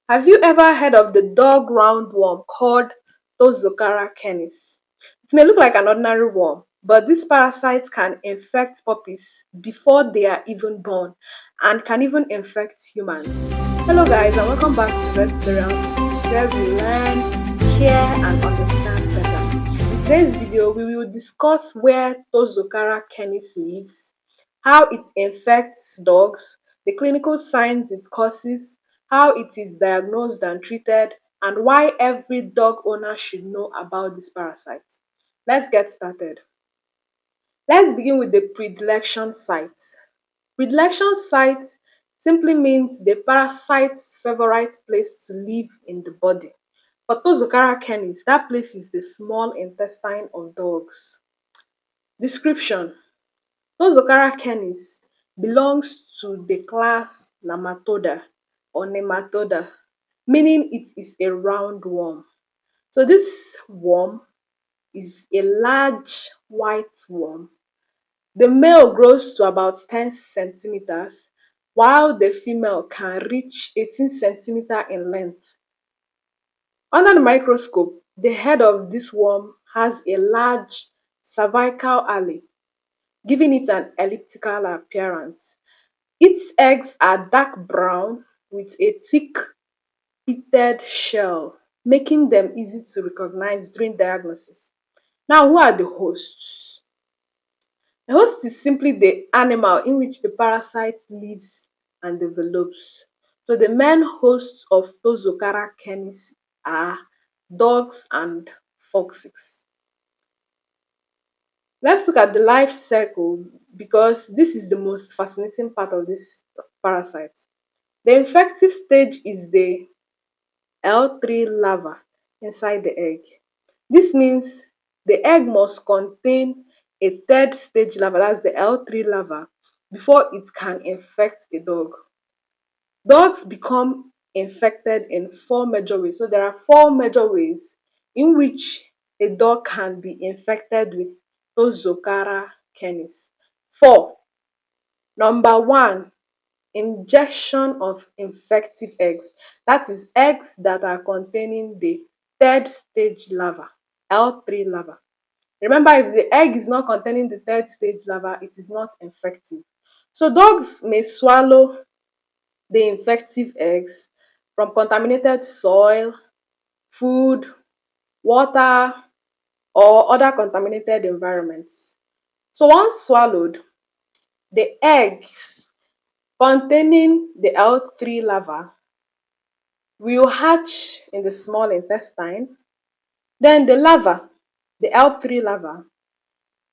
Have you ever heard of the dog roundworm called Toxocara canis? It may look like an ordinary worm, but this parasite can infect puppies before they are even born and can even infect humans. Hello guys and welcome back to Vegetarian Schools where we learn, care and understand better. In today's video, we will discuss where Toxocara canis lives, how it infects dogs, the clinical signs it causes, how it is diagnosed and treated, and why every dog owner should know about this parasite. Let's get started. Let's begin with the predilection site. Predilection site simply means the parasite's favorite place to live in the body. For Toxocara canis, that place is the small intestine of dogs. Description: Toxocara canis belongs to the class Nematoda or Nematoda, meaning it is a roundworm. So this worm is a large white worm. The male grows to about 10 centimeters, while the female can reach 18 centimeters in length. Under the microscope, the head of this worm has a large cervical alley, giving it an elliptical appearance. Its eggs are dark brown with a thick pitted shell, making them easy to recognize during diagnosis. Now, who are the hosts? The host is simply the animal in which the parasite lives and develops. So the main hosts of Toxocara canis are dogs and foxes. Let's look at the life cycle because this is the most fascinating part of this parasite. The infective stage is the L3 larva inside the egg. This means the egg must contain a third stage larva, that's the L3 larva, before it can infect a dog. Dogs become infected in four major ways. So there are four major ways in which a dog can be infected with Toxocara canis. Four. Number one, injection of infective eggs. That is eggs that are containing the third stage larva, L3 larva. Remember, if the egg is not containing the third stage larva, it is not infective. So dogs may swallow the infective eggs from contaminated soil, food, water, or other contaminated environments. So once swallowed, the eggs containing the L3 larva will hatch in the small intestine. Then the larva, the L3 larva,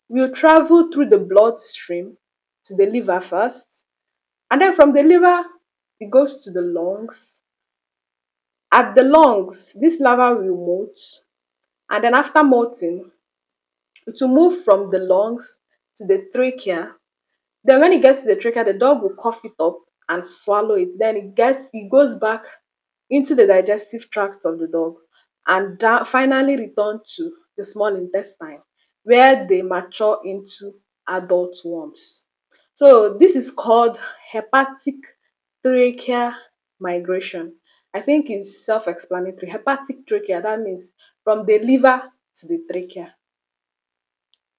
will travel through the bloodstream to the liver first, and then from the liver it goes to the lungs. At the lungs, this larva will molt, and then after molting, it will move from the lungs to the trachea. Then when it gets to the trachea, the dog will cough it up and swallow it. Then it goes back into the digestive tract of the dog and finally return to the small intestine where they mature into adult worms. So this is called hepatic trachea migration. I think it's self-explanatory. Hepatic trachea, that means from the liver to the trachea.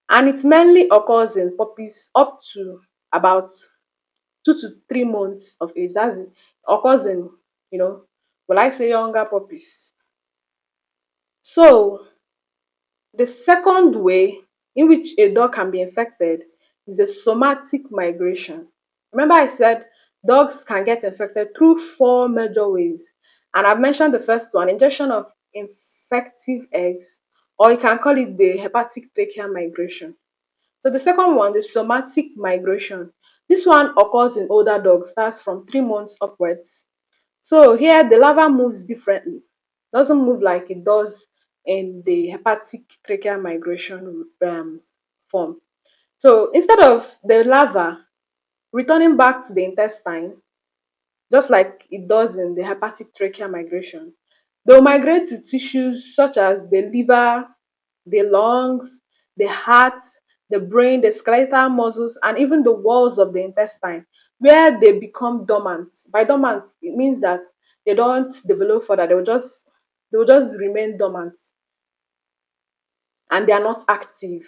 And it mainly occurs in puppies up to about 2 to 3 months of age. That's it. Occurs in, you know, will I say younger puppies. So the second way in which a dog can be infected is the somatic migration. Remember I said dogs can get infected through four major ways. And I've mentioned the first one, injection of infective eggs, or you can call it the hepatic trachea migration. So the second one, the somatic migration. This one occurs in older dogs, that's from 3 months upwards. So here the larva moves differently. Doesn't move like it does in the hepatic trachea migration form. So instead of the larva returning back to the intestine, just like it does in the hepatic trachea migration, they'll migrate to tissues such as the liver, the lungs, the heart, the brain, the skeletal muscles, and even the walls of the intestine, where they become dormant. By dormant, it means that they don't develop further. They will just remain dormant, and they are not active.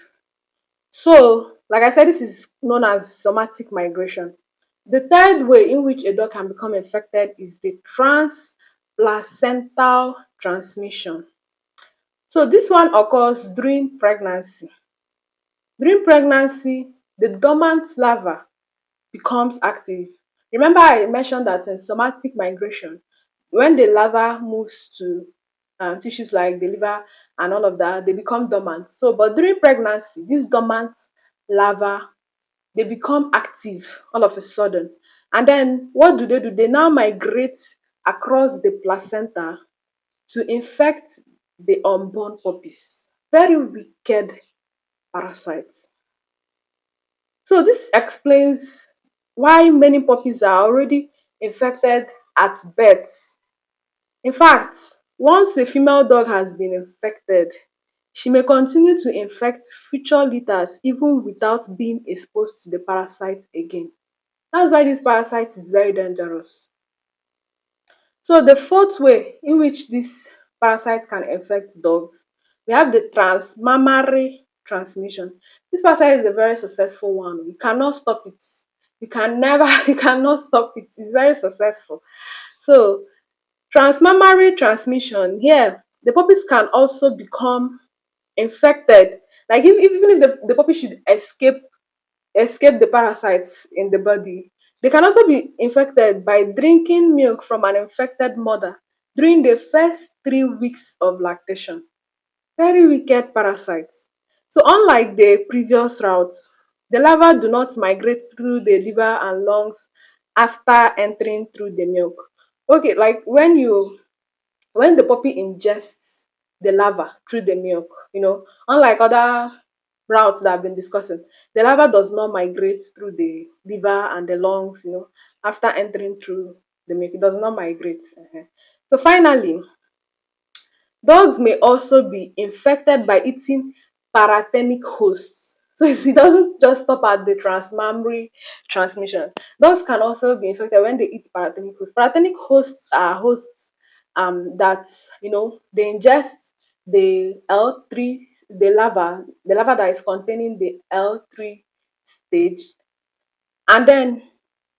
So, like I said, this is known as somatic migration. The third way in which a dog can become infected is the transplacental transmission. So this one occurs during pregnancy. During pregnancy, the dormant larva becomes active. Remember I mentioned that in somatic migration, when the larva moves to tissues like the liver and all of that, they become dormant. So, but during pregnancy, these dormant larva, they become active all of a sudden. And then what do? They now migrate across the placenta to infect the unborn puppies. Very wicked parasites. So this explains why many puppies are already infected at birth. In fact, once a female dog has been infected, she may continue to infect future litters even without being exposed to the parasite again. That's why this parasite is very dangerous. So the fourth way in which this parasite can infect dogs, we have the transmammary transmission. This parasite is a very successful one. You cannot stop it. You can never, you cannot stop it. It's very successful. So transmammary transmission, here, the puppies can also become infected. Like even if the puppy should escape the parasites in the body. They can also be infected by drinking milk from an infected mother during the first 3 weeks of lactation. Very wicked parasites. So unlike the previous routes, the larvae do not migrate through the liver and lungs after entering through the milk. Okay, like when the puppy ingests the larva through the milk, unlike other routes that I've been discussing, the larva does not migrate through the liver and the lungs, after entering through the milk. It does not migrate. So finally, dogs may also be infected by eating paratenic hosts. So it doesn't just stop at the transmammary transmission. Dogs can also be infected when they eat paratenic hosts. Paratenic hosts are hosts that they ingest the L3, the larva that is containing the L3 stage, and then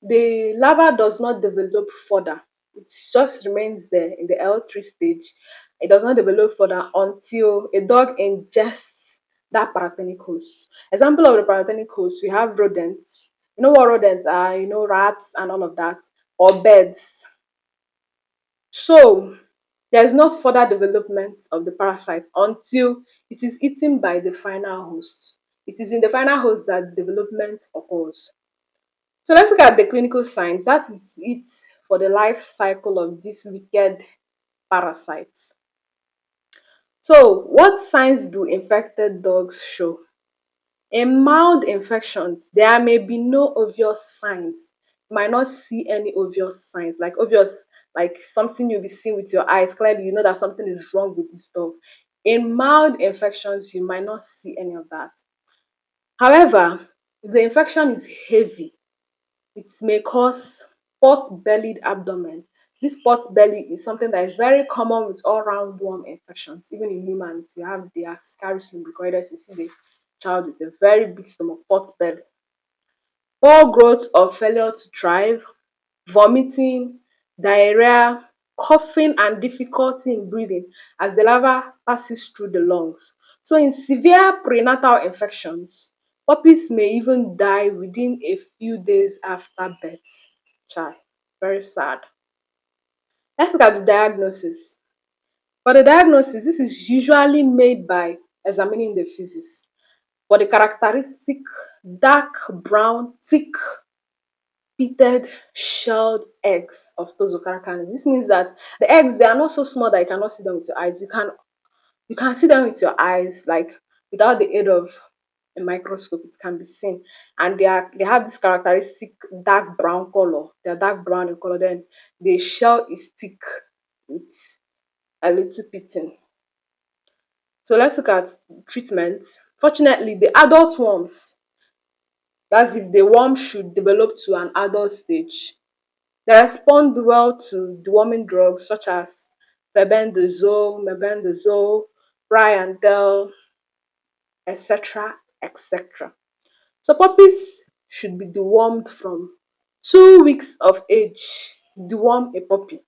the larva does not develop further. It just remains there in the L3 stage. It does not develop further until a dog ingests that paratenic host. Example of the paratenic host, we have rodents. You know what rodents are, rats and all of that, or birds. So there's no further development of the parasite until it is eaten by the final host. It is in the final host that development occurs. So let's look at the clinical signs. That is it for the life cycle of this wicked parasites. So what signs do infected dogs show? In mild infections, there may be no obvious signs. You might not see any obvious signs, like obvious, like something you'll be seeing with your eyes. Clearly, you know that something is wrong with this dog. In mild infections, you might not see any of that. However, if the infection is heavy, it may cause pot-bellied abdomen. This pot belly is something that is very common with all roundworm infections. Even in humans, you have the Ascaris lumbricoides, you see the child with a very big stomach, pot belly. Poor growth or failure to thrive, vomiting, diarrhea, coughing and difficulty in breathing as the larva passes through the lungs. So in severe prenatal infections, puppies may even die within a few days after birth. Chai, very sad. Let's look at the diagnosis. For the diagnosis, this is usually made by examining the feces. For the characteristic dark brown, thick pitted shelled eggs of Toxocara canis. This means that the eggs, they are not so small that you cannot see them with your eyes. You can see them with your eyes, like without the aid of a microscope, it can be seen. And they have this characteristic dark brown color. They are dark brown in color. Then the shell is thick with a little pitting. So let's look at treatment. Fortunately, the adult worms, that's if the worm should develop to an adult stage, They respond well to deworming drugs such as febendazole, mebendazole, Briandel, etc., etc. So puppies should be dewormed from 2 weeks of age. Deworm a puppy,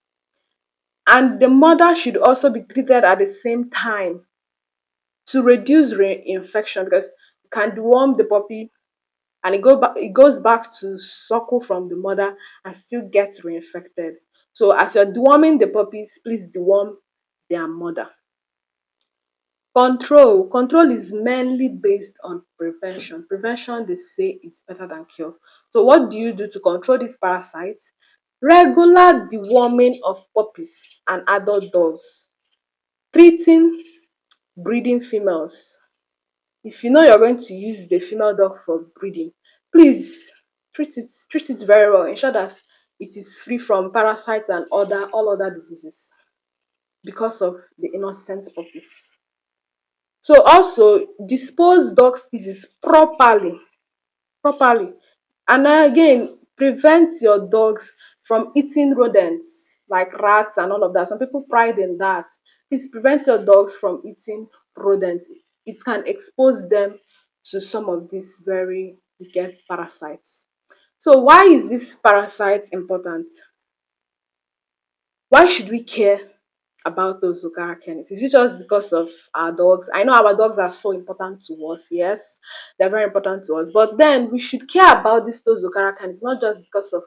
and the mother should also be treated at the same time to reduce reinfection, because you can deworm the puppy and it goes back to suckle from the mother and still gets reinfected. So as you're deworming the puppies, please deworm their mother. Control is mainly based on prevention. Prevention, they say, is better than cure. So what do you do to control these parasites? Regular deworming of puppies and adult dogs. Treating breeding females. If you know you're going to use the female dog for breeding, please treat it very well. Ensure that it is free from parasites and all other diseases because of the innocent puppies. So also dispose dog feces properly. And again, prevent your dogs from eating rodents like rats and all of that. Some people pride in that. Please prevent your dogs from eating rodents. It can expose them to some of these very wicked parasites. So why is this parasite important? Why should we care about those Toxocara canis? Is it just because of our dogs? I know our dogs are so important to us. Yes, they're very important to us. But then we should care about this Toxocara canis not just because of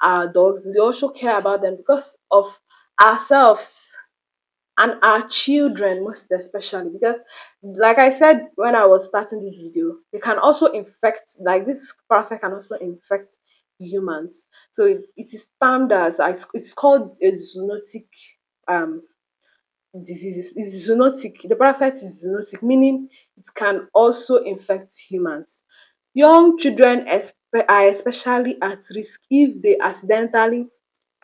our dogs. We also care about them because of ourselves and our children, most especially, because like I said when I was starting this video, they can also infect, like this parasite can also infect humans. So it is termed as it's called a zoonotic um disease. It's zoonotic. The parasite is zoonotic, meaning it can also infect humans. Young children are especially at risk if they accidentally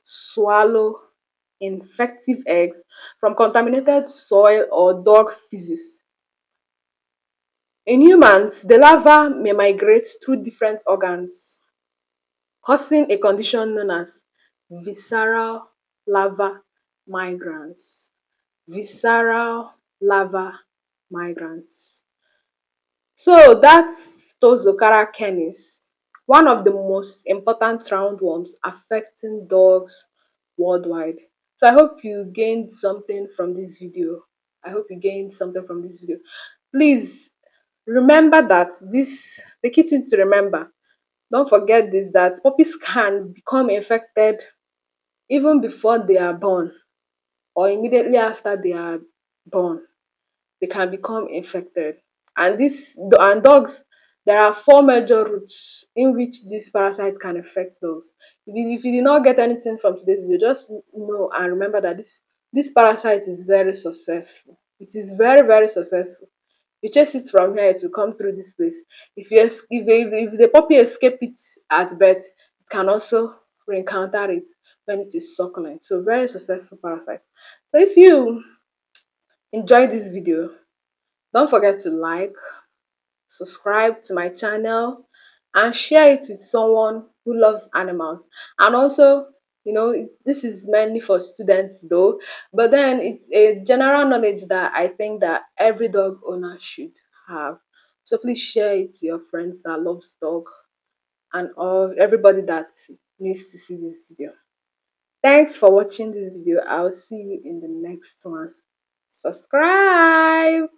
swallow infective eggs from contaminated soil or dog feces. In humans, the larva may migrate through different organs, causing a condition known as visceral larva migrants. Visceral larva migrants. So that's Toxocara canis, one of the most important roundworms affecting dogs worldwide. So I hope you gained something from this video. I hope you gained something from this video. Please remember that the key thing to remember, don't forget this, that puppies can become infected even before they are born or immediately after they are born. They can become infected. And dogs, there are four major routes in which these parasites can affect dogs. If you did not get anything from today's video, just know and remember that this parasite is very successful. It is very, very successful. You chase it from here to come through this place. If the puppy escape it at birth, it can also re-encounter it when it is suckling. So very successful parasite. So if you enjoyed this video, don't forget to like, subscribe to my channel, and share it with someone who loves animals. And also, this is mainly for students though, but then it's a general knowledge that I think that every dog owner should have. So please share it to your friends that loves dog and all everybody that needs to see this video. Thanks for watching this video. I'll see you in the next one. Subscribe.